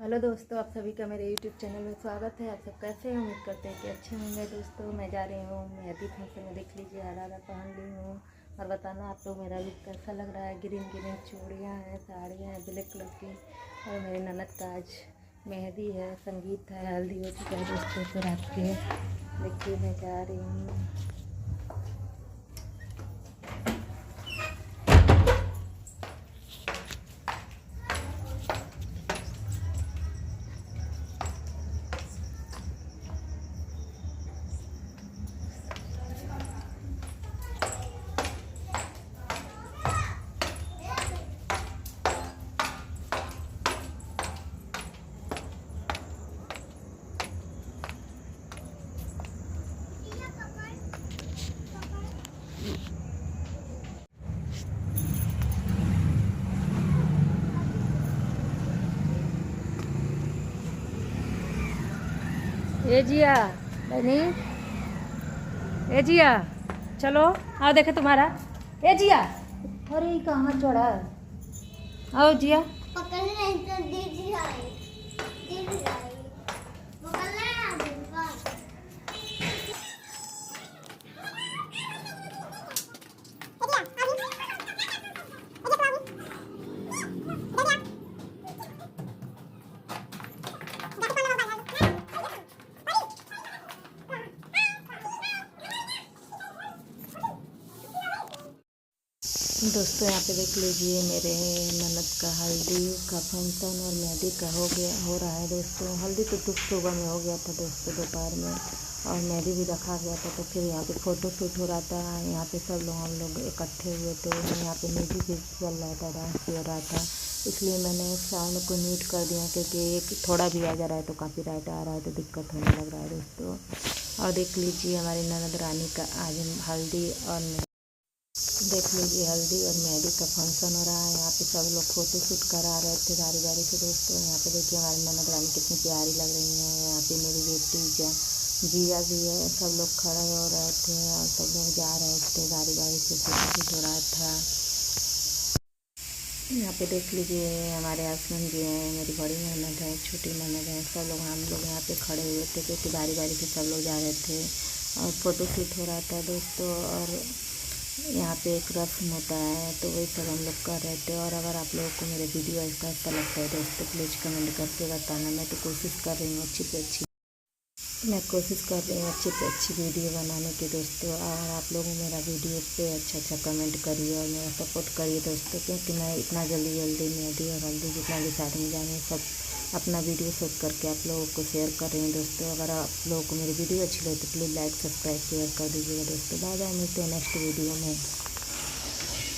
Hello दोस्तों, आप सभी का मेरे यूट्यूब चैनल में स्वागत है। आप सब कैसे हैं? उम्मीद करते हैं कि अच्छे होंगे। दोस्तों मैं जा रही हूँ मेहंदी फंक्शन में। देख लीजिए हरा पहन ली हूँ और बताना आप लोग मेरा लुक कैसा लग रहा है। ग्रीन ग्रीन चूड़ियाँ हैं, साड़ियाँ हैं ब्लैक कलर की, और मेरी ननद का आज मेहंदी है, संगीत है, हल्दी हो चुका है दोस्तों। तो रात के देखिए मैं जा रही हूँ। ए जिया बनी, ए जिया चलो आओ देखे तुम्हारा। ए जिया, अरे कहाँ चढ़ा? आओ जिया। पकड़ नहीं तो दीदी आई, दीदी आई, पकड़ना है दूंगा। दोस्तों यहाँ पे देख लीजिए मेरे ननद का हल्दी का फंक्शन और मेहंदी का हो रहा है दोस्तों। हल्दी तो सुबह में हो गया था दोस्तों, दोपहर में, और मेहंदी भी रखा गया था। तो फिर यहाँ पे फ़ोटो शूट हो रहा था। यहाँ पे सब लोग हम लोग इकट्ठे हुए थे। यहाँ पे म्यूजिक भी चल रहा था, डांस भी हो रहा था। इसलिए मैंने साउंड को म्यूट कर दिया, क्योंकि एक थोड़ा भी आ जा रहा है तो कॉपीराइट आ रहा है, तो दिक्कत होने लग रहा है दोस्तों। और देख लीजिए हमारी ननद रानी का आज हल्दी और देख लीजिए हल्दी और मेहंदी का फंक्शन हो रहा है। यहाँ पे सब लोग फ़ोटो शूट करा रहे थे बारी बारी से दोस्तों। यहाँ पे देखिए हमारी ननद रानी कितनी प्यारी लग रही है। यहाँ पे मेरी बेटी जिया भी है। सब लोग खड़े हो रहे थे और सब लोग जा रहे थे बारी बारी से, फ़ोटो शूट हो रहा था। यहाँ पे देख लीजिए हमारे हस्बैंड जी हैं, मेरी बड़ी ननद है, छोटी ननद है, सब लोग हम लोग यहाँ पे खड़े हुए थे, क्योंकि बारी बारी से सब लोग जा रहे थे और फ़ोटो शूट हो रहा था दोस्तों। और यहाँ पे एक रस्म होता है, तो वही सब हम लोग कर रहे थे। और अगर आप लोगों को मेरे वीडियो कैसा लगता है दोस्तों, प्लीज़ कमेंट करके बताना। मैं तो कोशिश कर रही हूँ अच्छी वीडियो बनाने की दोस्तों। और आप लोग मेरा वीडियो पे अच्छा कमेंट करिए और मेरा सपोर्ट करिए दोस्तों, क्योंकि मैं इतना जल्दी मेहंदी और हल्दी जितना भी शादी में जाने सब अपना वीडियो शूट करके आप लोगों को शेयर कर रही हूँ दोस्तों। अगर आप लोगों को मेरी वीडियो अच्छी लगे तो प्लीज़ लाइक सब्सक्राइब शेयर कर दीजिएगा दोस्तों। बाय बाय, मिलते हैं नेक्स्ट वीडियो में।